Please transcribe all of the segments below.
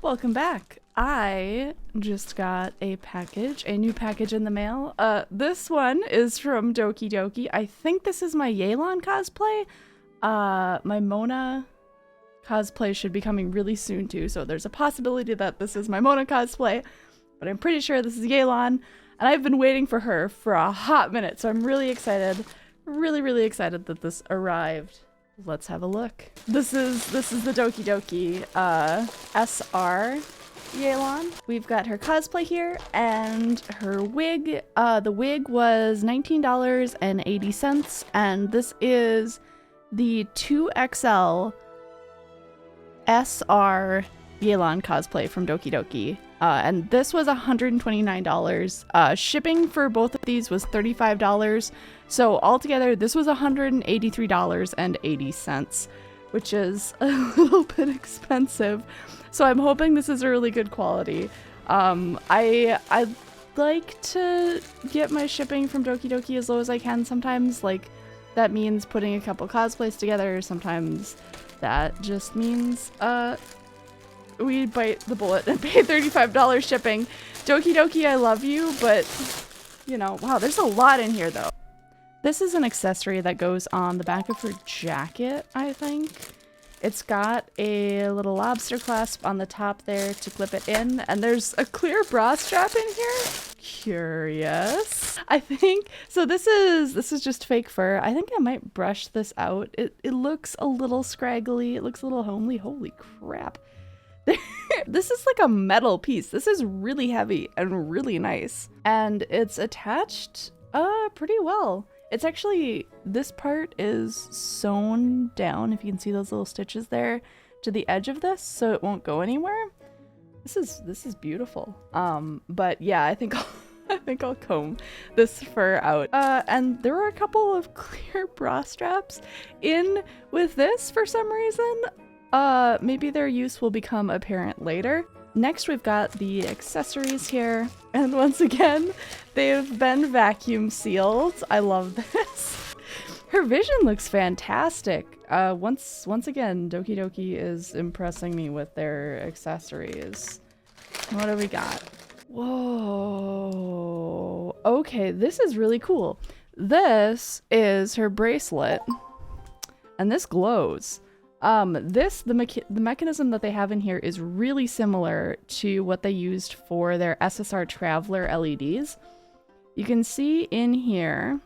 Welcome back. I just got a new package in the mail. This one is from Doki Doki. I think this is my Yelan cosplay. My Mona cosplay should be coming really soon too, so there's a possibility that this is my Mona cosplay, but I'm pretty sure this is Yelan, and I've been waiting for her for a hot minute, so I'm really excited. Really excited that this arrived. Let's have a look. This is the Doki Doki SR Yelan. We've got her cosplay here and her wig. The wig was $19.80, and this is the 2XL SR Yelan cosplay from Doki Doki. And this was $129. Shipping for both of these was $35. So altogether, this was $183.80, which is a little bit expensive. So I'm hoping this is a really good quality. I like to get my shipping from Doki Doki as low as I can. Sometimes, like, that means putting a couple cosplays together. Sometimes that just means we bite the bullet and pay $35 shipping. Doki Doki, I love you, but, you know, wow, there's a lot in here, though. This is an accessory that goes on the back of her jacket, I think. It's got a little lobster clasp on the top there to clip it in, and there's a clear bra strap in here. Curious. I think, so this is just fake fur. I think I might brush this out. It looks a little scraggly. It looks a little homely. Holy crap. This is like a metal piece. This is really heavy and really nice. And it's attached pretty well. It's actually, this part is sewn down, if you can see those little stitches there, to the edge of this, so it won't go anywhere. This is beautiful. But yeah, I think I'll comb this fur out. And there were a couple of clear bra straps in with this for some reason. Maybe their use will become apparent later. Next, we've got the accessories here, and once again, they've been vacuum sealed. I love this. Her vision looks fantastic. Once again, Doki Doki is impressing me with their accessories. What do we got? Whoa. Okay, this is really cool. This is her bracelet, and this glows. The mechanism that they have in here is really similar to what they used for their SSR Traveler LEDs. You can see in here,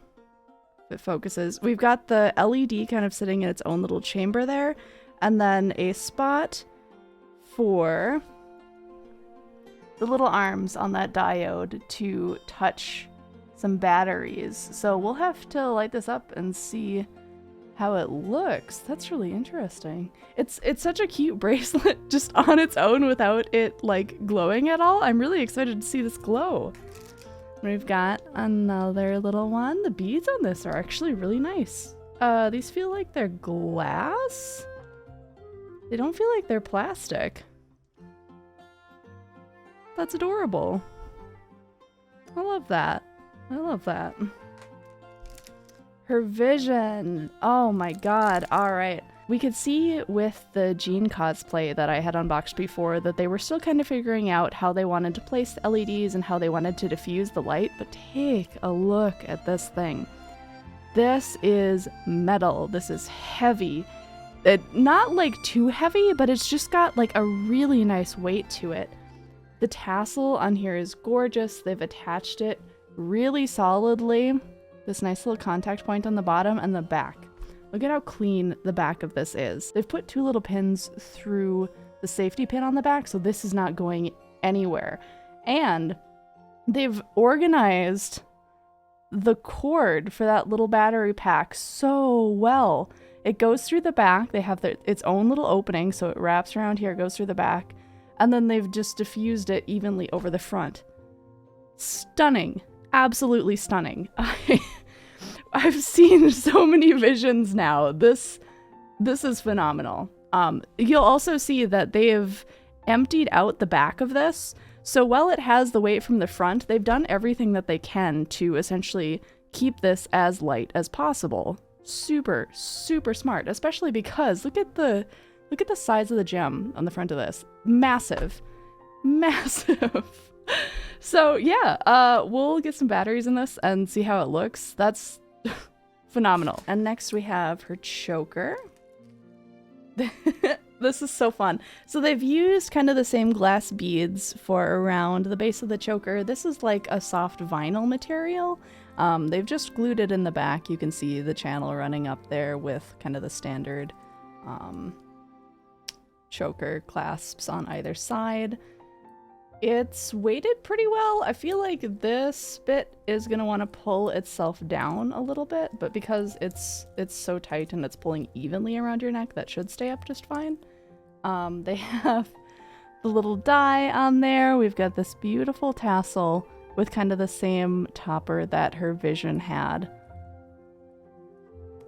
if it focuses, we've got the LED kind of sitting in its own little chamber there, and then a spot for the little arms on that diode to touch some batteries. So we'll have to light this up and see how it looks. That's really interesting. It's such a cute bracelet just on its own without it like glowing at all. I'm really excited to see this glow. We've got another little one. The beads on this are actually really nice. These feel like they're glass. They don't feel like they're plastic. That's adorable. I love that. I love that. Her vision. Oh my god. Alright. We could see with the Jean cosplay that I had unboxed before that they were still kind of figuring out how they wanted to place the LEDs and how they wanted to diffuse the light, but take a look at this thing. This is metal. This is heavy. Not like too heavy, but it's just got like a really nice weight to it. The tassel on here is gorgeous. They've attached it really solidly. This nice little contact point on the bottom and the back. Look at how clean the back of this is. They've put two little pins through the safety pin on the back, so this is not going anywhere. And they've organized the cord for that little battery pack so well. It goes through the back. They have its own little opening, so it wraps around here, goes through the back, and then they've just diffused it evenly over the front. Stunning. Absolutely stunning. I've seen so many visions now. This is phenomenal. You'll also see that they have emptied out the back of this. So while it has the weight from the front, they've done everything that they can to essentially keep this as light as possible. Super, super smart, especially because look at the Look at the size of the gem on the front of this. Massive. Massive. So yeah, we'll get some batteries in this and see how it looks. That's phenomenal. And next we have her choker. This is so fun. So they've used kind of the same glass beads for around the base of the choker. This is like a soft vinyl material. They've just glued it in the back. You can see the channel running up there with kind of the standard choker clasps on either side. It's weighted pretty well. I feel like this bit is going to want to pull itself down a little bit, but because it's so tight and it's pulling evenly around your neck, that should stay up just fine. They have the little die on there. We've got this beautiful tassel with kind of the same topper that her vision had.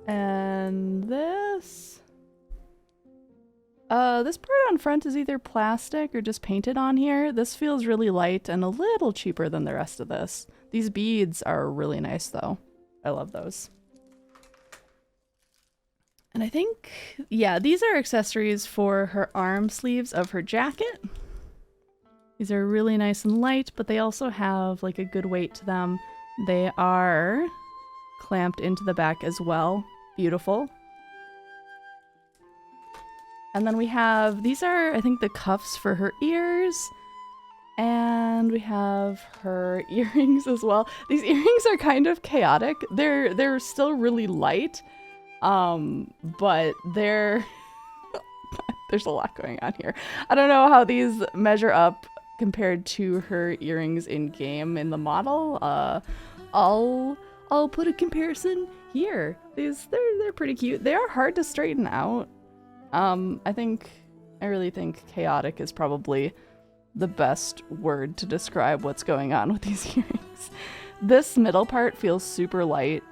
And this part on front is either plastic or just painted on here. This feels really light and a little cheaper than the rest of this. These beads are really nice though. I love those. And I think, yeah, these are accessories for her arm sleeves of her jacket. These are really nice and light, but they also have like a good weight to them. They are clamped into the back as well. Beautiful. And then we have, these are, I think, the cuffs for her ears. And we have her earrings as well. These earrings are kind of chaotic. They're still really light. But they're... There's a lot going on here. I don't know how these measure up compared to her earrings in game in the model. I'll put a comparison here. They're pretty cute. They are hard to straighten out. I really think chaotic is probably the best word to describe what's going on with these earrings. This middle part feels super light.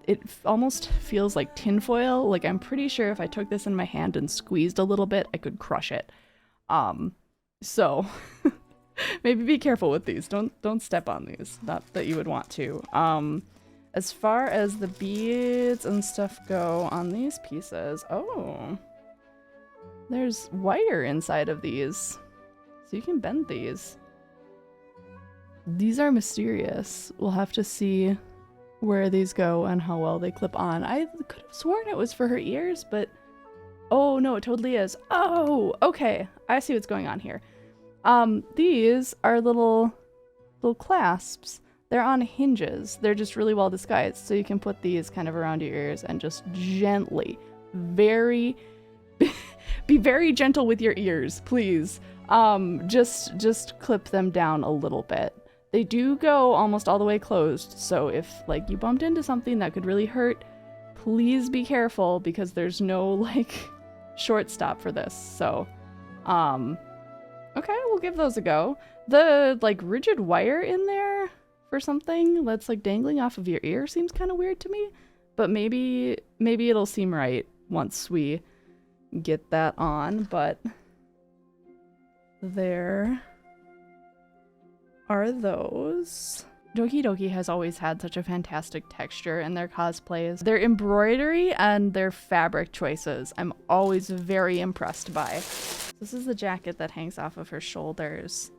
It almost feels like tinfoil. Like I'm pretty sure if I took this in my hand and squeezed a little bit, I could crush it. So maybe be careful with these. Don't step on these. Not that you would want to. As far as the beads and stuff go on these pieces, oh, there's wire inside of these, so you can bend these. These are mysterious. We'll have to see where these go and how well they clip on. I could have sworn it was for her ears, but oh no, it totally is. Oh, okay. I see what's going on here. These are little clasps. They're on hinges. They're just really well disguised, so you can put these kind of around your ears and just gently, be very gentle with your ears, please. Just clip them down a little bit. They do go almost all the way closed, so if like you bumped into something that could really hurt, please be careful because there's no like short stop for this. So, okay, we'll give those a go. The like rigid wire in there for something that's like dangling off of your ear seems kind of weird to me, but maybe it'll seem right once we get that on. But there are those. Doki Doki has always had such a fantastic texture in their cosplays. Their embroidery and their fabric choices I'm always very impressed by. This is the jacket that hangs off of her shoulders.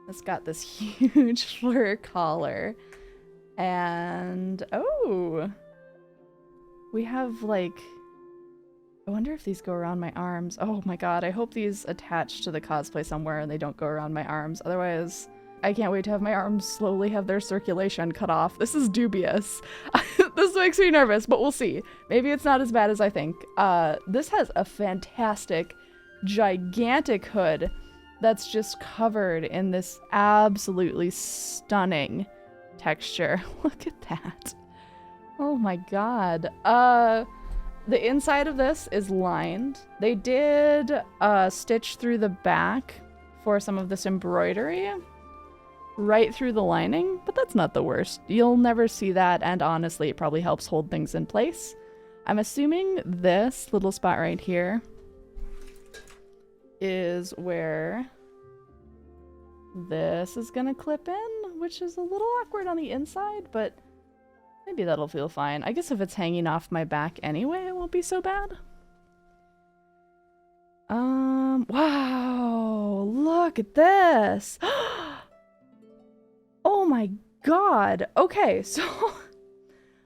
It's got this huge fur collar. And oh, we have like, I wonder if these go around my arms. Oh my god, I hope these attach to the cosplay somewhere and they don't go around my arms. Otherwise, I can't wait to have my arms slowly have their circulation cut off. This is dubious. This makes me nervous, but we'll see. Maybe it's not as bad as I think. This has a fantastic, gigantic hood that's just covered in this absolutely stunning texture. Look at that. Oh my god. The inside of this is lined. They did stitch through the back for some of this embroidery right through the lining, but that's not the worst. You'll never see that, and honestly, it probably helps hold things in place. I'm assuming this little spot right here is where this is gonna clip in, which is a little awkward on the inside, but maybe that'll feel fine. I guess if it's hanging off my back anyway, it won't be so bad. Wow, look at this. Oh my god. Okay, so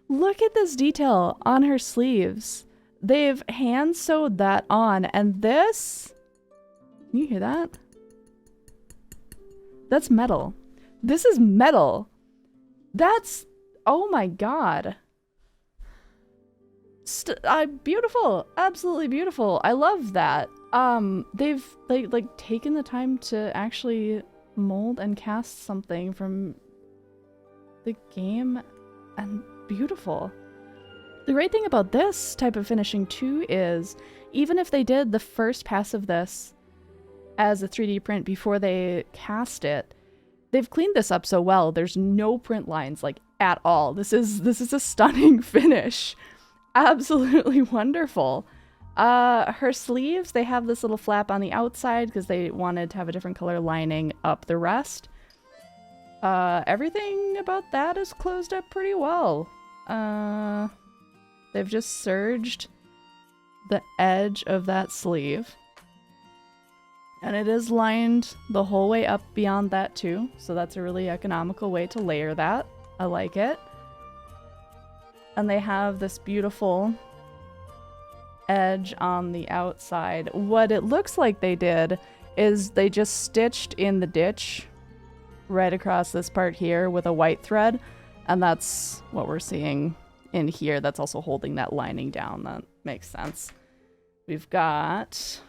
look at this detail on her sleeves. They've hand sewed that on, and this, can you hear that? That's metal. This is metal. That's, oh my god. Beautiful, absolutely beautiful. I love that. They've like taken the time to actually mold and cast something from the game, and beautiful. The great thing about this type of finishing too is even if they did the first pass of this as a 3D print before they cast it, they've cleaned this up so well. There's no print lines like at all. This is a stunning finish. Absolutely wonderful. Her sleeves, they have this little flap on the outside because they wanted to have a different color lining up the rest. Everything about that is closed up pretty well. They've just serged the edge of that sleeve. And it is lined the whole way up beyond that too, so that's a really economical way to layer that. I like it. And they have this beautiful edge on the outside. What it looks like they did is they just stitched in the ditch right across this part here with a white thread, and that's what we're seeing in here. That's also holding that lining down. That makes sense. We've got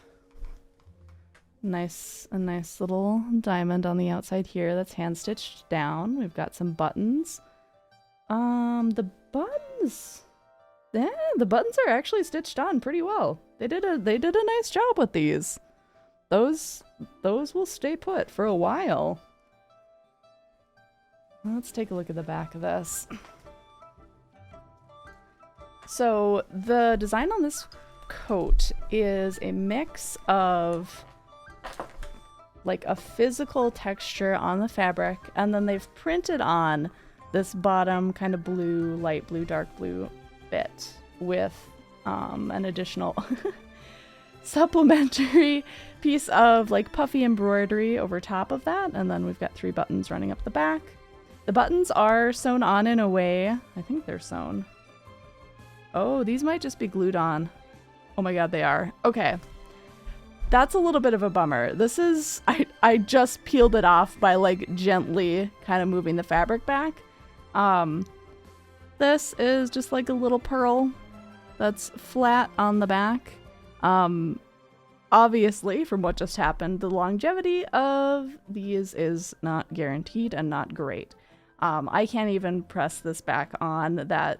a nice little diamond on the outside here that's hand stitched down. We've got some buttons. The buttons, yeah, the buttons are actually stitched on pretty well. They did a nice job with these. Those will stay put for a while. Let's take a look at the back of this. So the design on this coat is a mix of like a physical texture on the fabric, and then they've printed on this bottom kind of blue, light blue, dark blue bit with an additional supplementary piece of like puffy embroidery over top of that, and then we've got 3 buttons running up the back. The buttons are sewn on in a way, I think they're sewn. Oh, these might just be glued on. Oh my god, they are. Okay. That's a little bit of a bummer. This is, I just peeled it off by like gently kind of moving the fabric back. This is just like a little pearl that's flat on the back. Obviously, from what just happened, the longevity of these is not guaranteed and not great. I can't even press this back on. That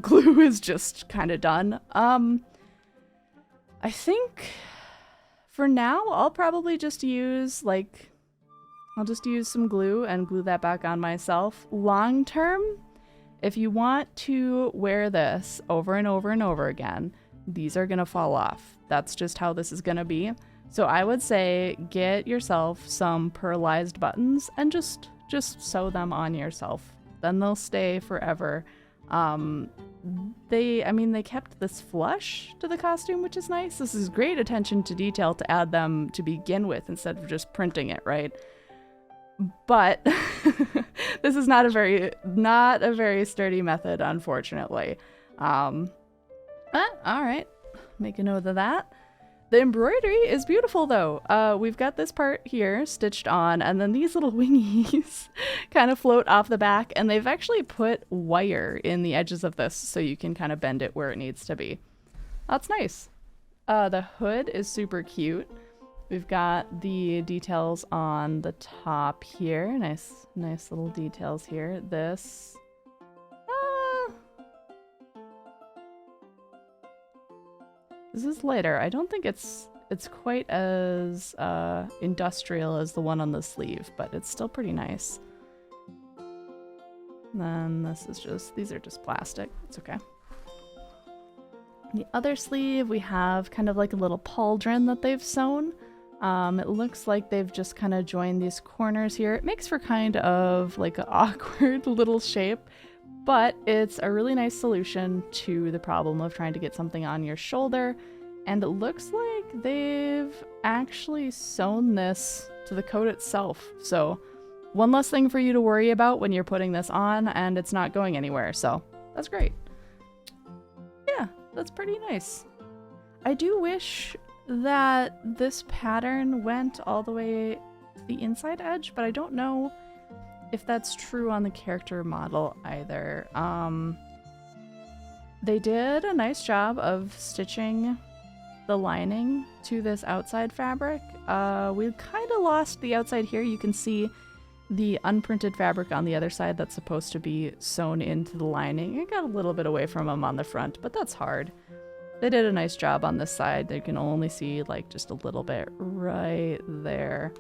glue is just kind of done. I think for now, I'll probably just use I'll just use some glue and glue that back on myself. Long term, if you want to wear this over and over and over again, these are gonna fall off. That's just how this is gonna be. So I would say get yourself some pearlized buttons and just sew them on yourself. Then they'll stay forever. They kept this flush to the costume, which is nice. This is great attention to detail to add them to begin with instead of just printing it, right? But this is not a very sturdy method, unfortunately. All right, make a note of that. The embroidery is beautiful though. We've got this part here stitched on, and then these little wingies kind of float off the back, and they've actually put wire in the edges of this so you can kind of bend it where it needs to be. That's nice. The hood is super cute. We've got the details on the top here. Nice little details here. This. This is lighter. I don't think it's quite as industrial as the one on the sleeve, but it's still pretty nice. And then these are just plastic. It's okay. The other sleeve, we have kind of like a little pauldron that they've sewn. It looks like they've just kind of joined these corners here. It makes for kind of like an awkward little shape, but it's a really nice solution to the problem of trying to get something on your shoulder And it looks like they've actually sewn this to the coat itself. So one less thing for you to worry about when you're putting this on, and it's not going anywhere. So that's great. Yeah, that's pretty nice. I do wish that this pattern went all the way to the inside edge, but I don't know if that's true on the character model either. They did a nice job of stitching the lining to this outside fabric. We kind of lost the outside here. You can see the unprinted fabric on the other side that's supposed to be sewn into the lining. It got a little bit away from them on the front, but that's hard. They did a nice job on this side. You can only see like just a little bit right there.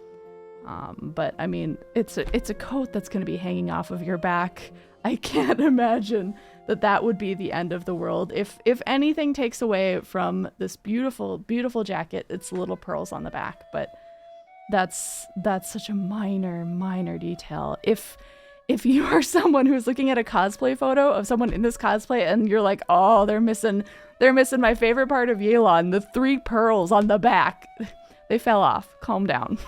But I mean, it's a coat that's going to be hanging off of your back. I can't imagine that would be the end of the world. If anything takes away from this beautiful, beautiful jacket, it's the little pearls on the back. But that's such a minor detail. If you are someone who's looking at a cosplay photo of someone in this cosplay and you're like, oh, they're missing my favorite part of Yelan, the 3 pearls on the back. They fell off. Calm down.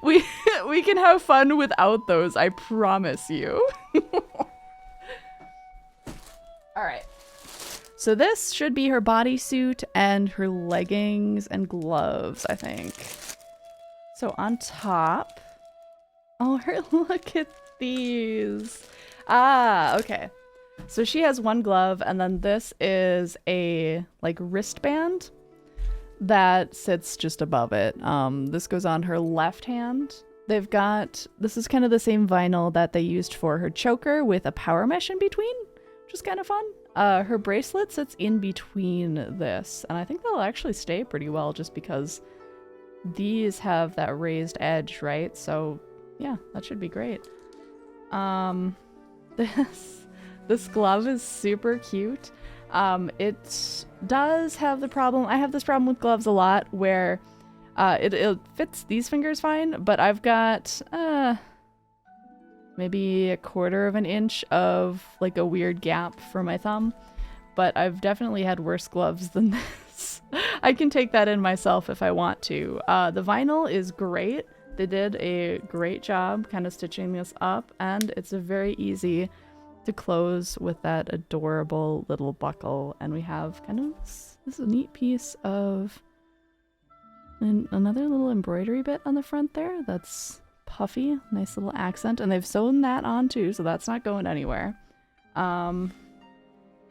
We can have fun without those, I promise you. Alright. So this should be her bodysuit and her leggings and gloves, I think. So on top... Oh, look at these. Ah, okay. So she has one glove, and then this is a, like, wristband that sits just above it. This goes on her left hand. This is kind of the same vinyl that they used for her choker with a power mesh in between, which is kind of fun. Her bracelet sits in between this, and I think that'll actually stay pretty well just because these have that raised edge, right? So yeah, that should be great. This glove is super cute. It does have the problem. I have this problem with gloves a lot where it fits these fingers fine, but I've got maybe 1/4 of an inch of like a weird gap for my thumb. But I've definitely had worse gloves than this. I can take that in myself if I want to. The vinyl is great. They did a great job kind of stitching this up, and it's a very easy to close with that adorable little buckle. And we have kind of this is a neat piece of another little embroidery bit on the front there that's puffy, nice little accent, and they've sewn that on too, so that's not going anywhere. I'm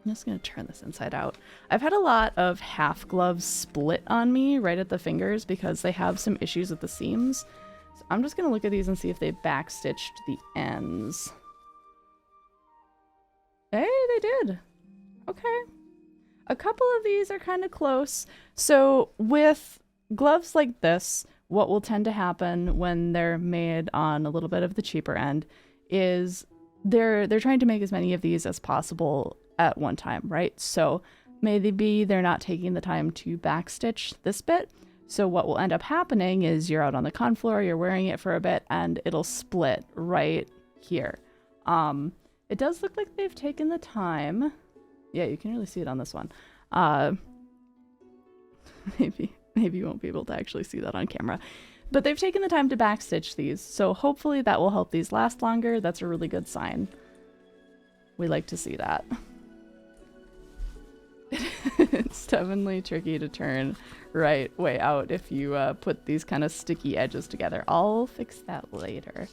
just gonna turn this inside out. I've had a lot of half gloves split on me right at the fingers because they have some issues with the seams. So I'm just gonna look at these and see if they backstitched the ends. Hey, they did. Okay. A couple of these are kind of close. So with gloves like this, what will tend to happen when they're made on a little bit of the cheaper end is they're trying to make as many of these as possible at one time, right? So maybe they're not taking the time to backstitch this bit. So what will end up happening is you're out on the con floor, you're wearing it for a bit, and it'll split right here. It does look like they've taken the time. Yeah, you can really see it on this one. Maybe you won't be able to actually see that on camera. But they've taken the time to backstitch these, so hopefully that will help these last longer. That's a really good sign. We like to see that. It's definitely tricky to turn right way out if you put these kind of sticky edges together. I'll fix that later.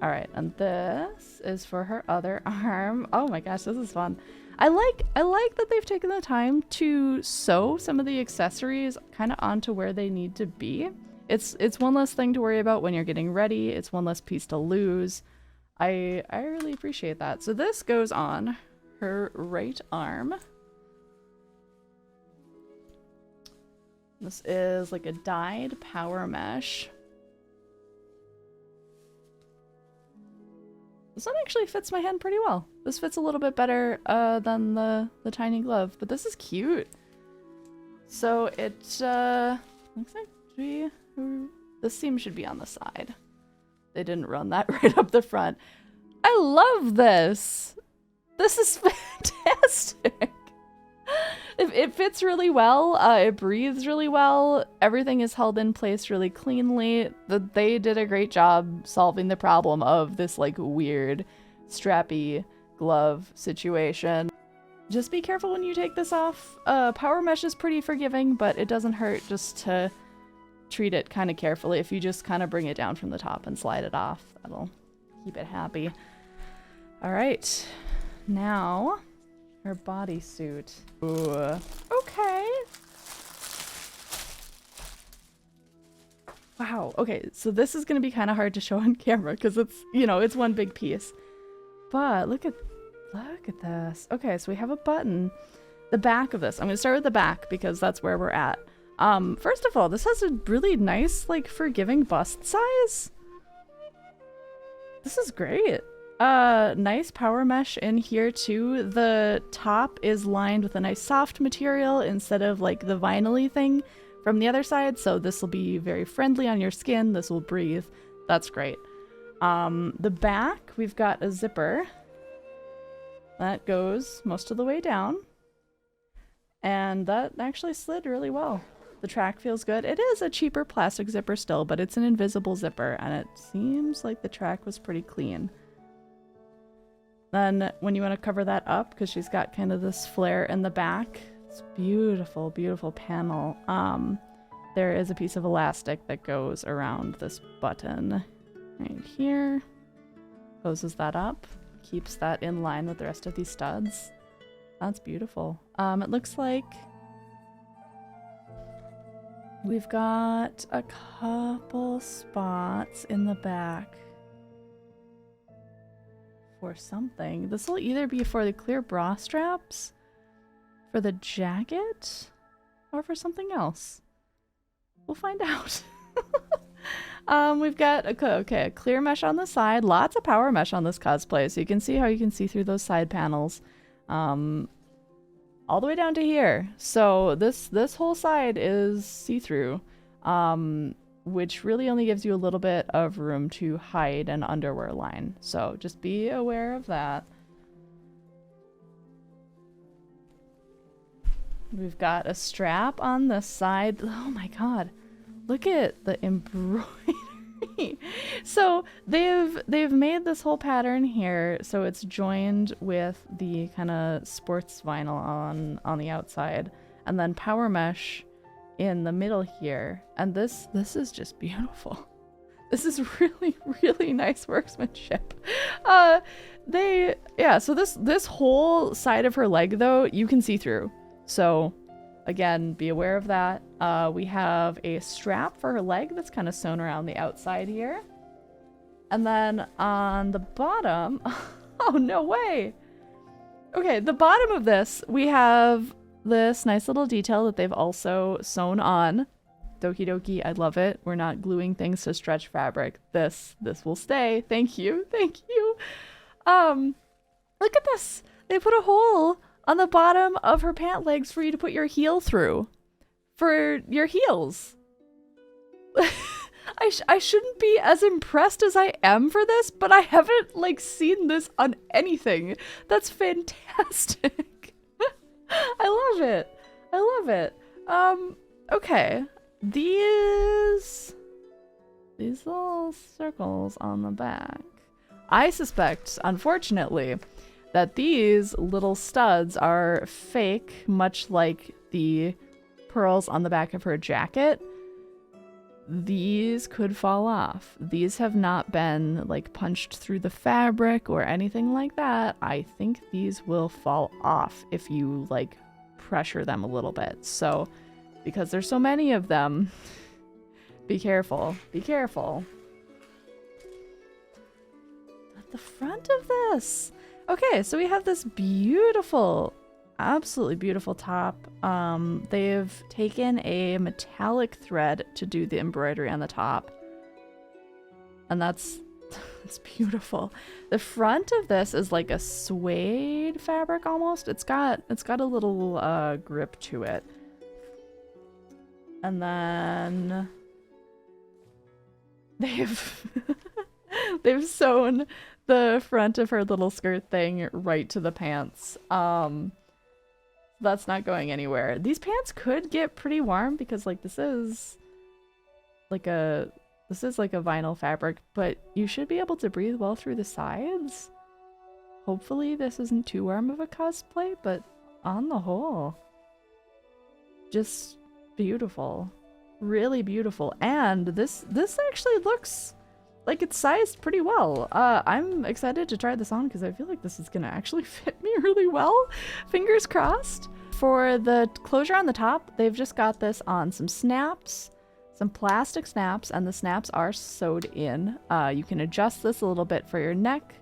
All right, and this is for her other arm. Oh my gosh, this is fun. I like that they've taken the time to sew some of the accessories kind of onto where they need to be. It's one less thing to worry about when you're getting ready. It's one less piece to lose. I really appreciate that. So this goes on her right arm. This is like a dyed power mesh. This one actually fits my hand pretty well. This fits a little bit better than the tiny glove, but this is cute. So it looks like this seam should be on the side. They didn't run that right up the front. I love this. This is fantastic. It fits really well. It breathes really well. Everything is held in place really cleanly. They did a great job solving the problem of this like weird strappy glove situation. Just be careful when you take this off. Power mesh is pretty forgiving, but it doesn't hurt just to treat it kind of carefully. If you just kind of bring it down from the top and slide it off, that'll keep it happy. All right, now her bodysuit. Ooh. Okay. Wow. Okay, so this is gonna be kind of hard to show on camera because it's, you know, it's one big piece. But look at this. Okay, so we have a button. The back of this. I'm gonna start with the back because that's where we're at. First of all, this has a really nice, like, forgiving bust size. This is great. Nice power mesh in here too. The top is lined with a nice soft material instead of like the vinyl-y thing from the other side, so this will be very friendly on your skin. This will breathe. That's great. The back, we've got a zipper that goes most of the way down, and that actually slid really well. The track feels good. It is a cheaper plastic zipper still, but it's an invisible zipper, and it seems like the track was pretty clean. Then when you want to cover that up, because she's got kind of this flare in the back, it's beautiful, beautiful panel. There is a piece of elastic that goes around this button right here. Closes that up, keeps that in line with the rest of these studs. That's beautiful. It looks like we've got a couple spots in the back for something. This will either be for the clear bra straps, for the jacket, or for something else. We'll find out. We've got a clear mesh on the side. Lots of power mesh on this cosplay, so you can see how you can see through those side panels. All the way down to here. So this whole side is see-through, which really only gives you a little bit of room to hide an underwear line. So just be aware of that. We've got a strap on this side. Oh my god. Look at the embroidery. So they've made this whole pattern here so it's joined with the kind of sports vinyl on the outside, and then power mesh in the middle here. And this is just beautiful. This is really, really nice workmanship. So this whole side of her leg though, you can see through. So again, be aware of that. We have a strap for her leg that's kind of sewn around the outside here. And then on the bottom, oh no way. Okay, the bottom of this, we have this nice little detail that they've also sewn on. Doki Doki, I love it. We're not gluing things to stretch fabric. This will stay. Thank you. Thank you. Look at this. They put a hole on the bottom of her pant legs for you to put your heel through. For your heels. I shouldn't be as impressed as I am for this, but I haven't like seen this on anything. That's fantastic. I love it. I love it. Okay. These little circles on the back. I suspect, unfortunately, that these little studs are fake, much like the pearls on the back of her jacket. These could fall off. These have not been like punched through the fabric or anything like that. I think these will fall off if you like pressure them a little bit. So because there's so many of them, be careful. Be careful. At the front of this. Okay, so we have this beautiful, absolutely beautiful top. They've taken a metallic thread to do the embroidery on the top. And that's beautiful. The front of this is like a suede fabric almost. It's got a little grip to it. And then they've sewn the front of her little skirt thing right to the pants. That's not going anywhere. These pants could get pretty warm because like this is like a vinyl fabric, but you should be able to breathe well through the sides. Hopefully this isn't too warm of a cosplay, but on the whole, just beautiful. Really beautiful. And this actually looks like it's sized pretty well. I'm excited to try this on because I feel like this is gonna actually fit me really well. Fingers crossed. For the closure on the top, they've just got this on some snaps, some plastic snaps, and the snaps are sewed in. You can adjust this a little bit for your neck.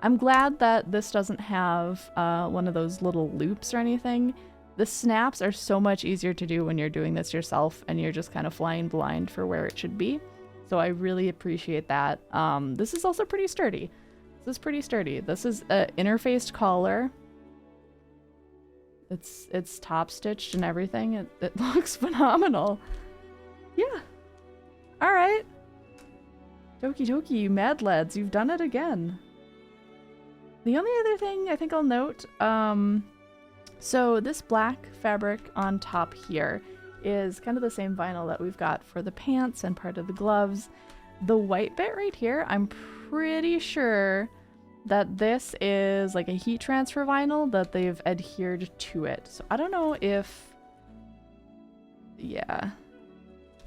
I'm glad that this doesn't have one of those little loops or anything. The snaps are so much easier to do when you're doing this yourself and you're just kind of flying blind for where it should be. So I really appreciate that. This is also pretty sturdy. This is an interfaced collar. It's top stitched and everything. It looks phenomenal. Yeah. All right. Doki Doki, you mad lads, you've done it again. The only other thing I think I'll note, so this black fabric on top here is kind of the same vinyl that we've got for the pants and part of the gloves. The white bit right here, I'm pretty sure that this is like a heat transfer vinyl that they've adhered to it. So I don't know if, yeah.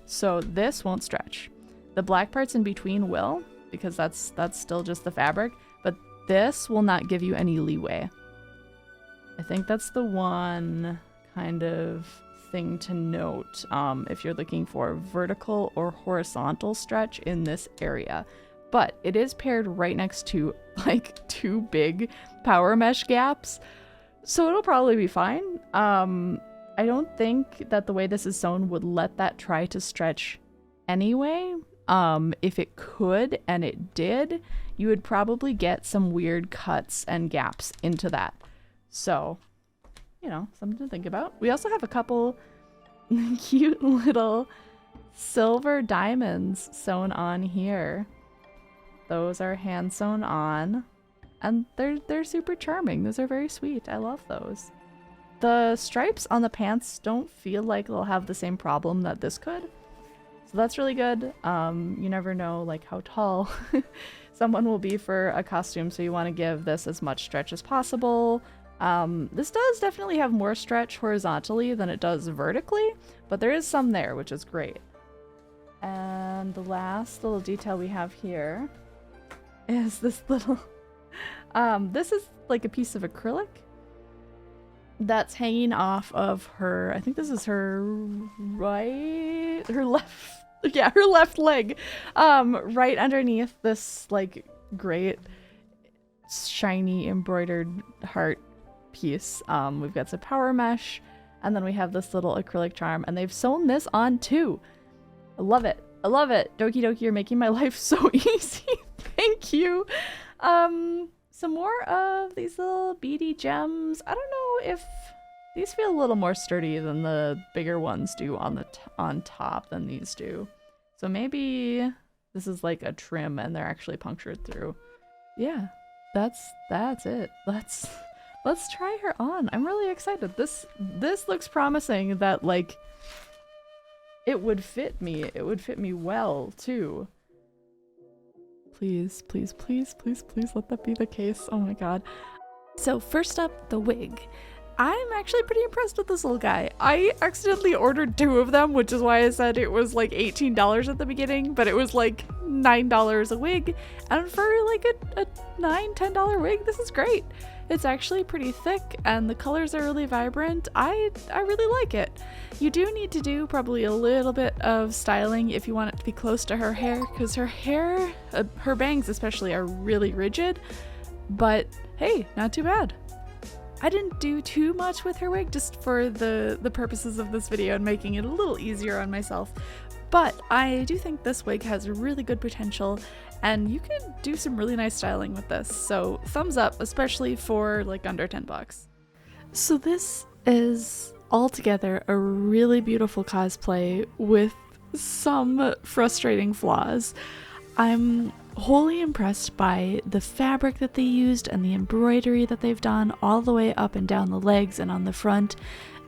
So this won't stretch. The black parts in between will, because that's still just the fabric, but this will not give you any leeway. I think that's the one kind of thing to note if you're looking for vertical or horizontal stretch in this area. But it is paired right next to like 2 big power mesh gaps, so it'll probably be fine. I don't think that the way this is sewn would let that try to stretch anyway. If it could, and it did, you would probably get some weird cuts and gaps into that. So, you know, something to think about. We also have a couple cute little silver diamonds sewn on here. Those are hand sewn on, and they're super charming. Those are very sweet. I love those. The stripes on the pants don't feel like they'll have the same problem that this could. So that's really good. You never know like how tall someone will be for a costume, so you want to give this as much stretch as possible. This does definitely have more stretch horizontally than it does vertically, but there is some there, which is great. And the last little detail we have here is this little, this is like a piece of acrylic that's hanging off of her, I think this is her left leg, right underneath this like great shiny embroidered heart piece. We've got some power mesh, and then we have this little acrylic charm, and they've sewn this on too. I love it. I love it. Doki Doki, you're making my life so easy. Thank you. Some more of these little beady gems. I don't know if these feel a little more sturdy than the bigger ones do on top than these do. So maybe this is like a trim and they're actually punctured through. Yeah, that's it. Let's try her on. I'm really excited. This looks promising that like it would fit me. It would fit me well too. Please, please, please, please, please let that be the case. Oh my god. So first up, the wig. I'm actually pretty impressed with this little guy. I accidentally ordered 2 of them, which is why I said it was like $18 at the beginning, but it was like $9 a wig. And for like a $9, $10 wig, this is great. It's actually pretty thick and the colors are really vibrant. I really like it. You do need to do probably a little bit of styling if you want it to be close to her hair, because her hair, her bangs especially, are really rigid, but hey, not too bad. I didn't do too much with her wig just for the purposes of this video and making it a little easier on myself, but I do think this wig has really good potential and you can do some really nice styling with this, so thumbs up, especially for like under 10 bucks. So this is altogether a really beautiful cosplay with some frustrating flaws. I'm wholly impressed by the fabric that they used and the embroidery that they've done all the way up and down the legs and on the front.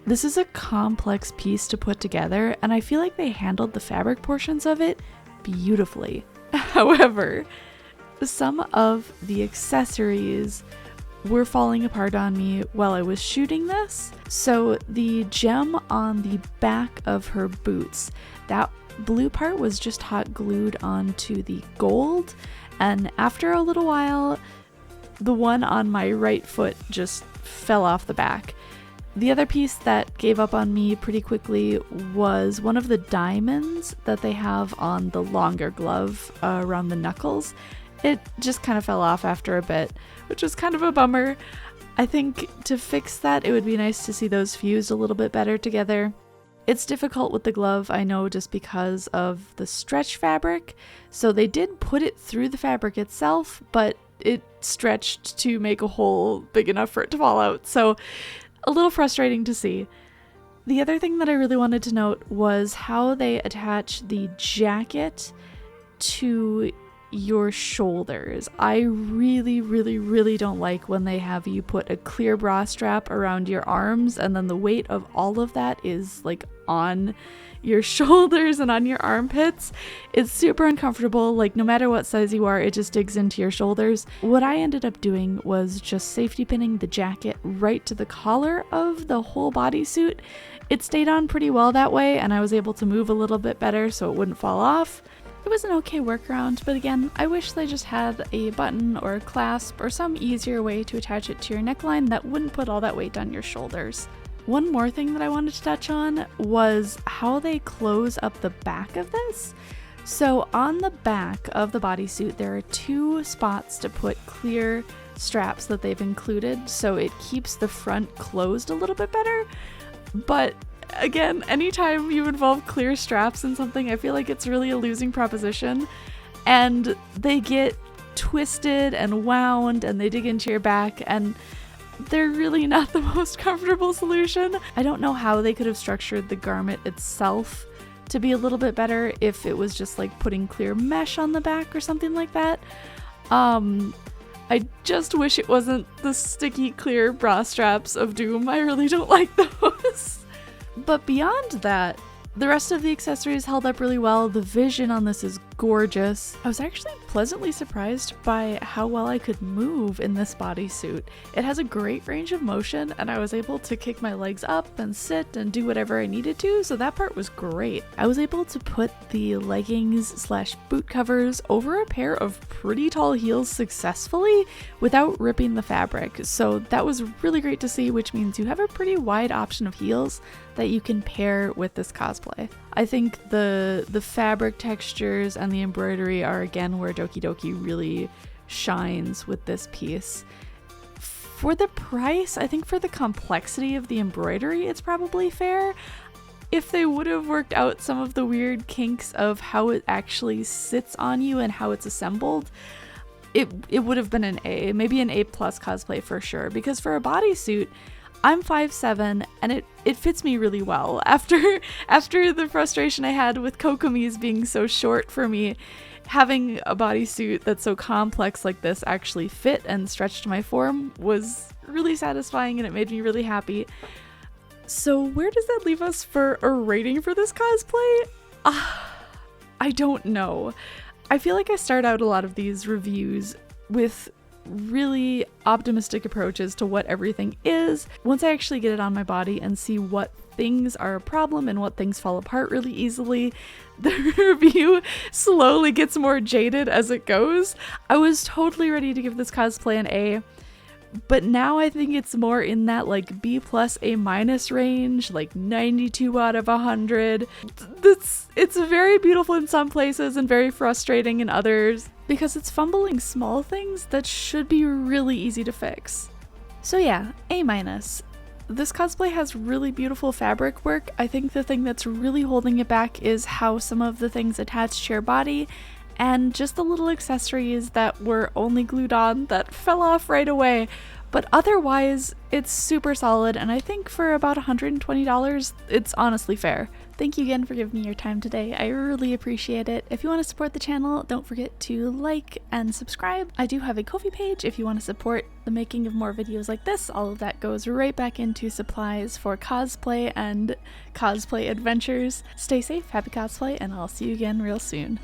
This is a complex piece to put together, and I feel like they handled the fabric portions of it beautifully. However, some of the accessories were falling apart on me while I was shooting this. So the gem on the back of her boots, that blue part was just hot glued onto the gold, and after a little while the one on my right foot just fell off the back. The other piece that gave up on me pretty quickly was one of the diamonds that they have on the longer glove around the knuckles. It just kind of fell off after a bit, which was kind of a bummer. I think to fix that, it would be nice to see those fused a little bit better together. It's difficult with the glove, I know, just because of the stretch fabric. So they did put it through the fabric itself, but it stretched to make a hole big enough for it to fall out. So a little frustrating to see. The other thing that I really wanted to note was how they attach the jacket to your shoulders. I really don't like when they have you put a clear bra strap around your arms and then the weight of all of that is like on your shoulders and on your armpits. It's super uncomfortable. Like no matter what size you are, it just digs into your shoulders. What I ended up doing was just safety pinning the jacket right to the collar of the whole bodysuit. It stayed on pretty well that way, and I was able to move a little bit better so it wouldn't fall off. It was an okay workaround, but again, I wish they just had a button or a clasp or some easier way to attach it to your neckline that wouldn't put all that weight on your shoulders. One more thing that I wanted to touch on was how they close up the back of this. So on the back of the bodysuit, there are 2 spots to put clear straps that they've included, so it keeps the front closed a little bit better. But again, anytime you involve clear straps in something, I feel like it's really a losing proposition, and they get twisted and wound and they dig into your back, and they're really not the most comfortable solution. I don't know how they could have structured the garment itself to be a little bit better if it was just like putting clear mesh on the back or something like that. I just wish it wasn't the sticky clear bra straps of doom. I really don't like those. But beyond that, the rest of the accessories held up really well. The vision on this is gorgeous. I was actually pleasantly surprised by how well I could move in this bodysuit. It has a great range of motion, and I was able to kick my legs up and sit and do whatever I needed to, so that part was great. I was able to put the leggings / boot covers over a pair of pretty tall heels successfully without ripping the fabric, so that was really great to see, which means you have a pretty wide option of heels that you can pair with this cosplay. I think the fabric textures and the embroidery are again where Doki Doki really shines with this piece. For the price, I think for the complexity of the embroidery, it's probably fair. If they would have worked out some of the weird kinks of how it actually sits on you and how it's assembled, it would have been an A, maybe an A+ cosplay for sure, because for a bodysuit, I'm 5'7", and it fits me really well. After the frustration I had with Kokomi's being so short for me, having a bodysuit that's so complex like this actually fit and stretched my form was really satisfying, and it made me really happy. So where does that leave us for a rating for this cosplay? I don't know. I feel like I start out a lot of these reviews with really optimistic approaches to what everything is. Once I actually get it on my body and see what things are a problem and what things fall apart really easily, the review slowly gets more jaded as it goes. I was totally ready to give this cosplay an A, but now I think it's more in that like B+, A- range, like 92 out of 100. It's very beautiful in some places and very frustrating in others, because it's fumbling small things that should be really easy to fix. So yeah, A-. This cosplay has really beautiful fabric work. I think the thing that's really holding it back is how some of the things attach to your body and just the little accessories that were only glued on that fell off right away. But otherwise, it's super solid, and I think for about $120, it's honestly fair. Thank you again for giving me your time today. I really appreciate it. If you want to support the channel, don't forget to like and subscribe. I do have a Ko-fi page if you want to support the making of more videos like this. All of that goes right back into supplies for cosplay and cosplay adventures. Stay safe, happy cosplay, and I'll see you again real soon.